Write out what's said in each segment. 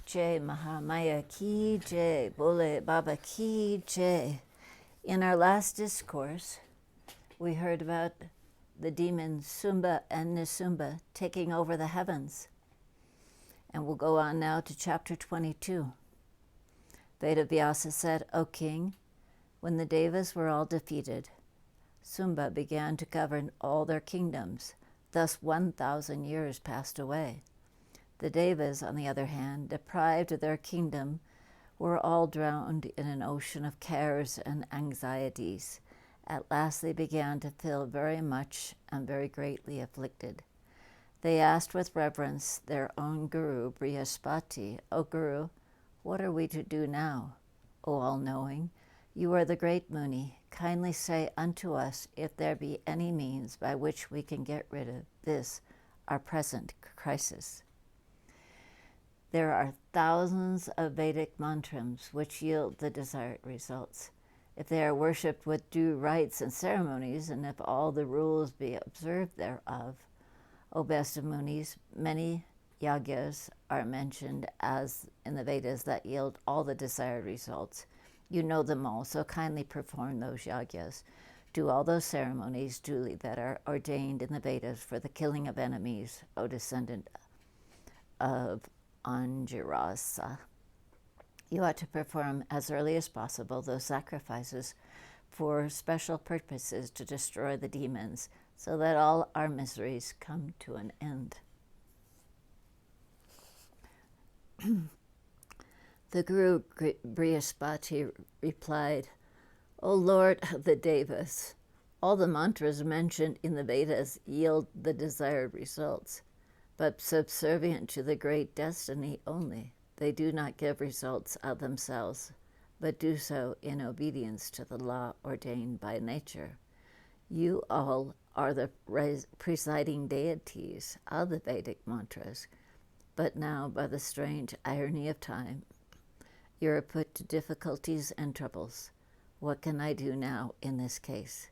Jai Mahamaya Ki Jai, Bole Baba Ki Jai. In our last discourse, we heard about the demons Sumba and Nisumba taking over the heavens. And we'll go on now to chapter 22. Vedavyasa said, O king, when the Devas were all defeated, Sumba began to govern all their kingdoms. Thus 1,000 years passed away. The Devas, on the other hand, deprived of their kingdom, were all drowned in an ocean of cares and anxieties. At last they began to feel very much and very greatly afflicted. They asked with reverence their own Guru, Brihaspati, O Guru, what are we to do now? O all-knowing, you are the great Muni. Kindly say unto us if there be any means by which we can get rid of this, our present crisis. There are thousands of Vedic mantras which yield the desired results. If they are worshipped with due rites and ceremonies, and if all the rules be observed thereof, O best of Munis, many yagyas are mentioned as in the Vedas that yield all the desired results. You know them all, so kindly perform those yagyas. Do all those ceremonies duly that are ordained in the Vedas for the killing of enemies, O descendant of Anjirasa. You ought to perform as early as possible those sacrifices for special purposes to destroy the demons, so that all our miseries come to an end. The Guru Brihaspati replied, O Lord of the Devas, all the mantras mentioned in the Vedas yield the desired results, but subservient to the great destiny only. They do not give results of themselves, but do so in obedience to the law ordained by nature. You all are the presiding deities of the Vedic mantras, but now, by the strange irony of time, you are put to difficulties and troubles. What can I do now in this case?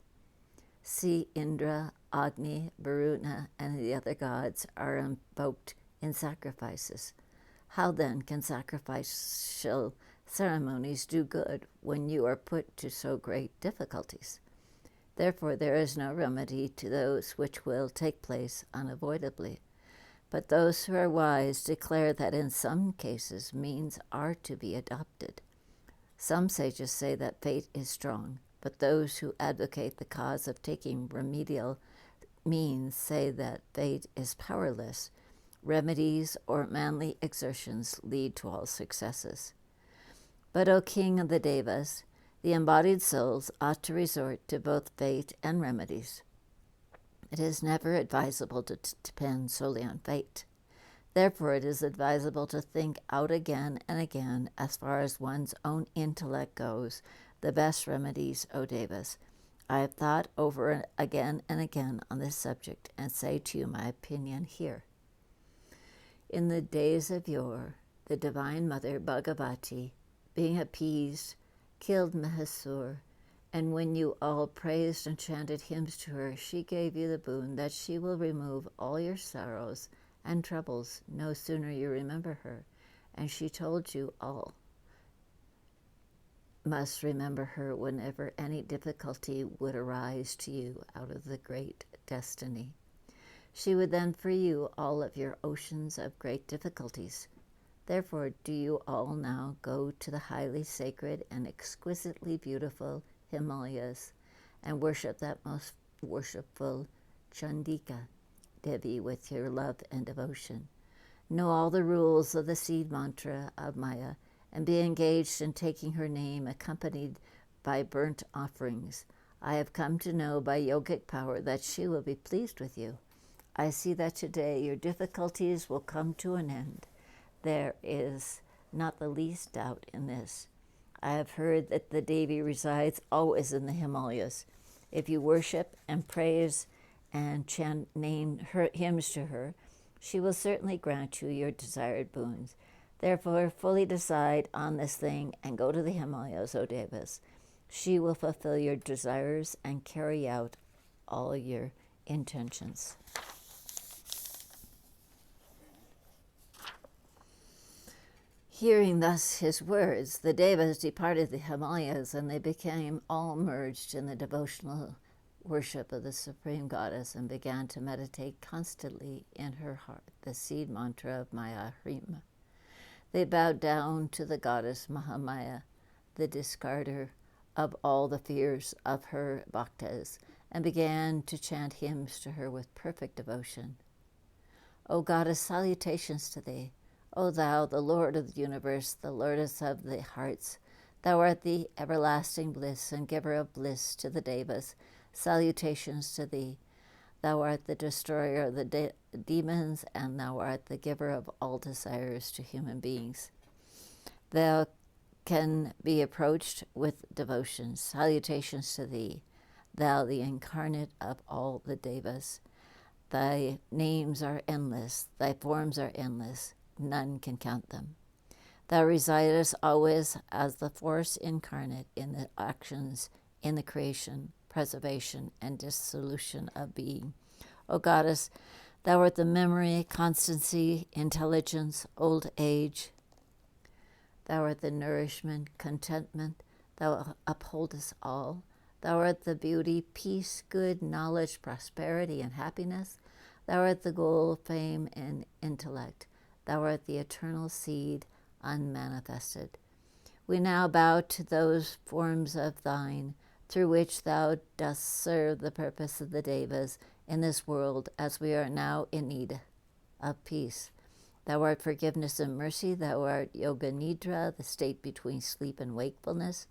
See, Indra, Agni, Varuna, and the other gods are invoked in sacrifices. How then can sacrificial ceremonies do good when you are put to so great difficulties? Therefore there is no remedy to those which will take place unavoidably. But those who are wise declare that in some cases means are to be adopted. Some sages say that fate is strong, but those who advocate the cause of taking remedial means say that fate is powerless. Remedies or manly exertions lead to all successes. But, O King of the Devas, the embodied souls ought to resort to both fate and remedies. It is never advisable to depend solely on fate. Therefore, it is advisable to think out again and again, as far as one's own intellect goes, the best remedies, O Devas. I have thought over again and again on this subject, and say to you my opinion here. In the days of yore, the Divine Mother Bhagavati, being appeased, killed Mahasur, and when you all praised and chanted hymns to her, she gave you the boon that she will remove all your sorrows and troubles no sooner you remember her, and she told you all must remember her whenever any difficulty would arise to you out of the great destiny. She would then free you all of your oceans of great difficulties. Therefore do you all now go to the highly sacred and exquisitely beautiful Himalayas and worship that most worshipful Chandika, Devi, with your love and devotion. Know all the rules of the seed mantra of Maya, and be engaged in taking her name accompanied by burnt offerings. I have come to know by yogic power that she will be pleased with you. I see that today your difficulties will come to an end. There is not the least doubt in this. I have heard that the Devi resides always in the Himalayas. If you worship and praise and chant hymns to her, she will certainly grant you your desired boons. Therefore, fully decide on this thing and go to the Himalayas, O Devas. She will fulfill your desires and carry out all your intentions. Hearing thus his words, the Devas departed the Himalayas, and they became all merged in the devotional worship of the Supreme Goddess and began to meditate constantly in her heart the seed mantra of Maya Hrima. They bowed down to the goddess Mahamaya, the discarder of all the fears of her bhaktas, and began to chant hymns to her with perfect devotion. O goddess, salutations to thee. O thou, the Lord of the universe, the Lordess of the hearts, thou art the everlasting bliss and giver of bliss to the Devas. Salutations to thee. Thou art the destroyer of the demons, and thou art the giver of all desires to human beings. Thou can be approached with devotion. Salutations to thee, thou the incarnate of all the Devas. Thy names are endless, thy forms are endless, none can count them. Thou residest always as the force incarnate in the actions, in the creation, preservation, and dissolution of being. O Goddess, thou art the memory, constancy, intelligence, old age. Thou art the nourishment, contentment, thou upholdest all. Thou art the beauty, peace, good, knowledge, prosperity, and happiness. Thou art the goal, fame, and intellect. Thou art the eternal seed, unmanifested. We now bow to those forms of thine, through which thou dost serve the purpose of the Devas in this world, as we are now in need of peace. Thou art forgiveness and mercy. Thou art yoga nidra, the state between sleep and wakefulness.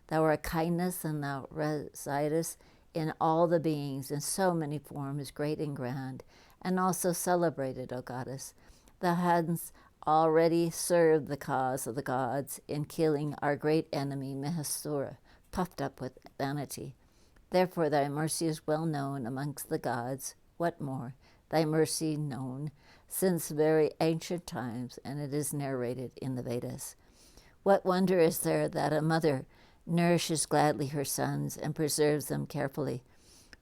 Thou art kindness, and thou residest in all the beings in so many forms, great and grand, and also celebrated, O Goddess. Thou hadst already served the cause of the gods in killing our great enemy Mahasura, puffed up with vanity. Therefore thy mercy is well known amongst the gods. What more? Thy mercy known since very ancient times, and it is narrated in the Vedas. What wonder is there that a mother nourishes gladly her sons and preserves them carefully?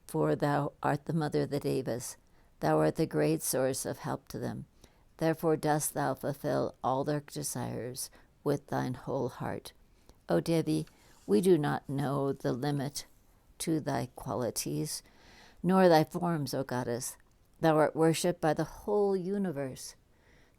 For thou art the mother of the Devas. Thou art the great source of help to them. Therefore dost thou fulfill all their desires with thine whole heart. O Devi, we do not know the limit to thy qualities, nor thy forms, O Goddess. Thou art worshipped by the whole universe.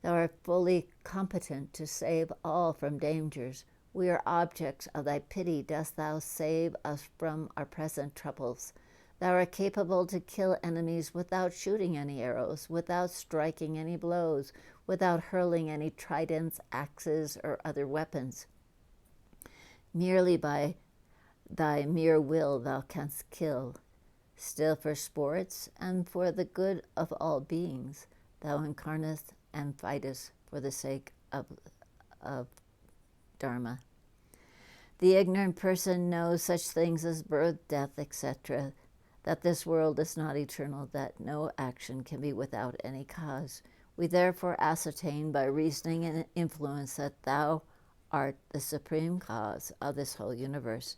Thou art fully competent to save all from dangers. We are objects of thy pity. Dost thou save us from our present troubles? Thou art capable to kill enemies without shooting any arrows, without striking any blows, without hurling any tridents, axes, or other weapons. Merely by thy mere will thou canst kill. Still for sports and for the good of all beings, thou incarnatest and fightest for the sake of Dharma. The ignorant person knows such things as birth, death, etc., that this world is not eternal, that no action can be without any cause. We therefore ascertain by reasoning and influence that thou art the supreme cause of this whole universe.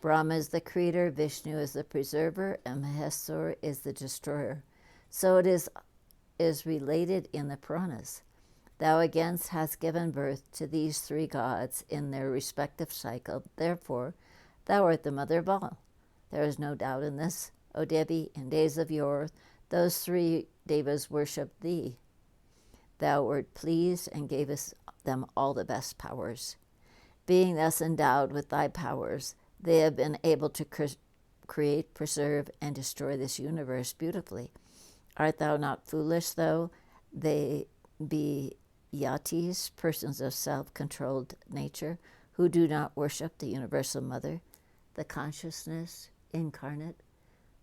Brahma is the creator, Vishnu is the preserver, and Maheshwar is the destroyer. So it is related in the Puranas. Thou again hast given birth to these three gods in their respective cycle. Therefore, thou art the mother of all. There is no doubt in this, O Devi. In days of yore, those three Devas worshipped thee. Thou wert pleased and gavest them all the best powers. Being thus endowed with thy powers, they have been able to create, preserve, and destroy this universe beautifully. Art thou not foolish, though they be yatis, persons of self-controlled nature, who do not worship the universal mother, the consciousness incarnate,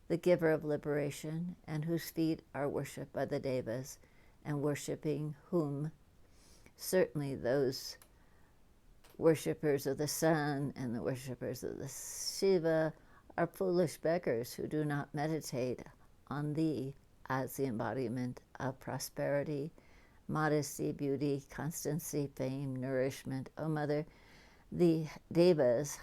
the giver of liberation, and whose feet are worshipped by the Devas, and worshipping whom certainly those worshippers of the sun and the worshippers of the Shiva are foolish beggars who do not meditate on thee as the embodiment of prosperity, modesty, beauty, constancy, fame, nourishment. O Mother, the Devas,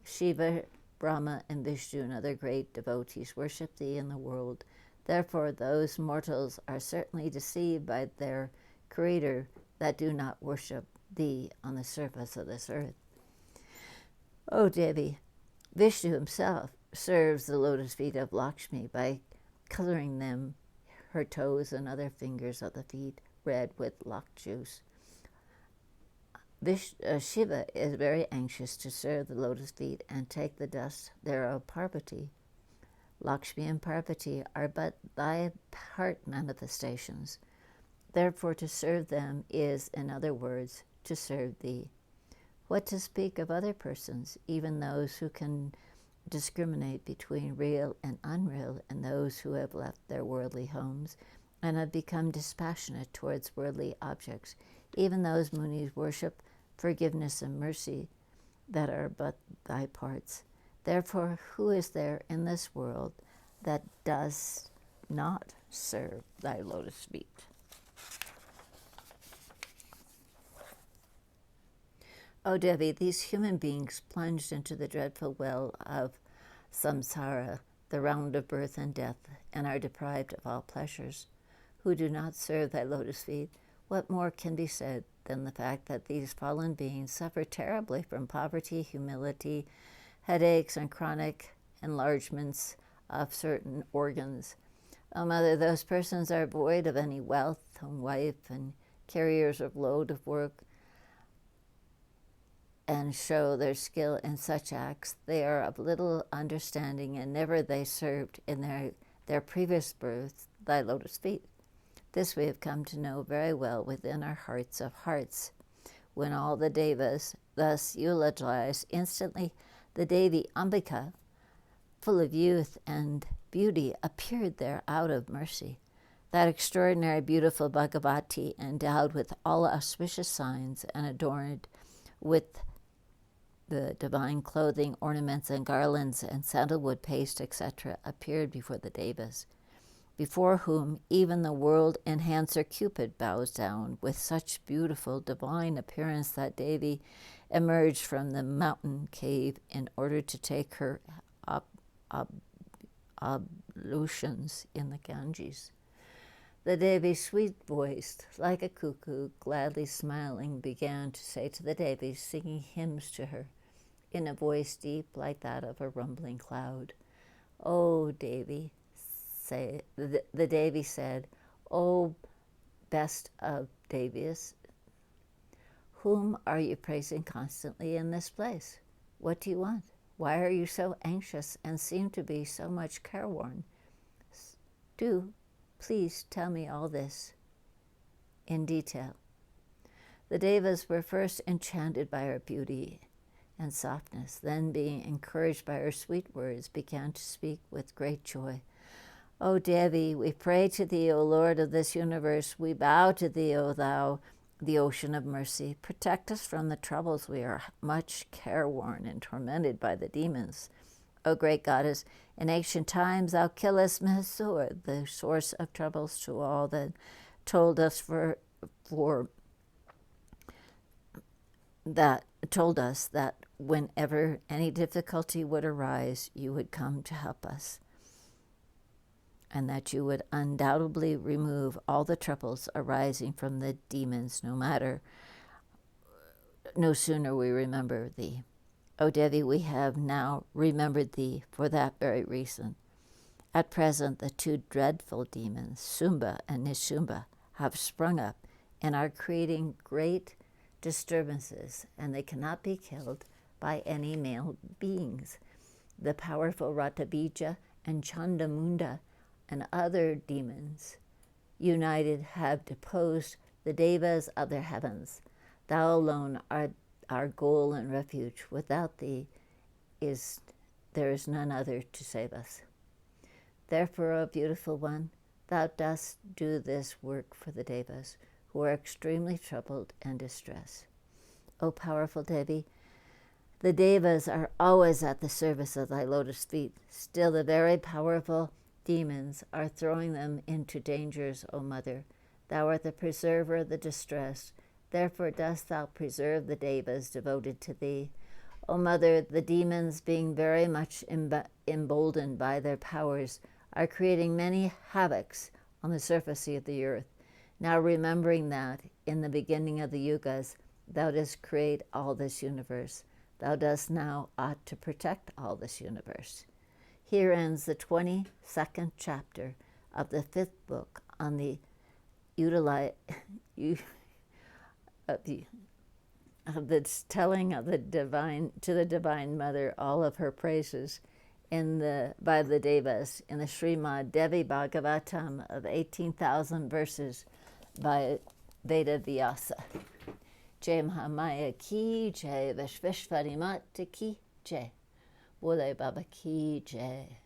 Shiva, Brahma, and Vishnu and other great devotees worship thee in the world. Therefore those mortals are certainly deceived by their Creator, that do not worship thee on the surface of this earth. O Devi, Vishnu himself serves the lotus feet of Lakshmi by coloring them, her toes and other fingers of the feet, red with lak juice. Shiva is very anxious to serve the lotus feet and take the dust thereof Parvati. Lakshmi and Parvati are but thy heart manifestations. Therefore to serve them is, in other words, to serve thee. What to speak of other persons, even those who can discriminate between real and unreal, and those who have left their worldly homes and have become dispassionate towards worldly objects, even those Munis worship forgiveness and mercy that are but thy parts. Therefore, who is there in this world that does not serve thy lotus feet? O Devi, these human beings plunged into the dreadful well of samsara, the round of birth and death, and are deprived of all pleasures, who do not serve thy lotus feet, what more can be said than the fact that these fallen beings suffer terribly from poverty, humility, headaches, and chronic enlargements of certain organs? O Mother, those persons are void of any wealth and wife and carriers of load of work, and show their skill in such acts. They are of little understanding, and never they served in their previous birth thy lotus feet. This we have come to know very well within our hearts of hearts. When all the Devas thus eulogized, instantly the Devi Ambika, full of youth and beauty, appeared there out of mercy. That extraordinary, beautiful Bhagavati, endowed with all auspicious signs and adorned with the divine clothing, ornaments, and garlands, and sandalwood paste, etc., appeared before the Devas, before whom even the world enhancer Cupid bows down. With such beautiful divine appearance that Devi emerged from the mountain cave in order to take her ablutions in the Ganges. The Devi, sweet-voiced, like a cuckoo, gladly smiling, began to say to the Devis, singing hymns to her, in a voice deep like that of a rumbling cloud. O Devi, the Devi said, O best of Devis, whom are you praising constantly in this place? What do you want? Why are you so anxious and seem to be so much careworn? Do please tell me all this in detail. The Devas were first enchanted by her beauty and softness, then being encouraged by her sweet words, began to speak with great joy. O Devi, we pray to thee, O Lord of this universe. We bow to thee, O thou, the ocean of mercy. Protect us from the troubles. We are much careworn and tormented by the demons. O great goddess, in ancient times thou killest Mahasur, the source of troubles to all, that told us that whenever any difficulty would arise, you would come to help us, and that you would undoubtedly remove all the troubles arising from the demons, no sooner we remember thee. O Devi, we have now remembered thee for that very reason. At present, the two dreadful demons, Sumba and Nishumba, have sprung up and are creating great disturbances, and they cannot be killed by any male beings. The powerful Ratabija and Chandamunda and other demons united have deposed the Devas of their heavens. Thou alone art our goal and refuge. Without thee there is none other to save us. Therefore, O beautiful one, thou dost do this work for the Devas, who are extremely troubled and distressed. O powerful Devi, the Devas are always at the service of thy lotus feet. Still the very powerful demons are throwing them into dangers, O Mother. Thou art the preserver of the distressed. Therefore dost thou preserve the Devas devoted to thee. O Mother, the demons, being very much emboldened by their powers, are creating many havocs on the surface of the earth. Now remembering that, in the beginning of the yugas, thou dost create all this universe. Thou dost now ought to protect all this universe. Here ends the 22nd chapter of the 5th book on the telling of the divine to the Divine Mother all of her praises by the Devas in the Srimad Devi Bhagavatam of 18,000 verses by Veda Vyasa. Jai Mahamaya ki jai, Vishveshvarimata ki jai, Bole Baba ki jai.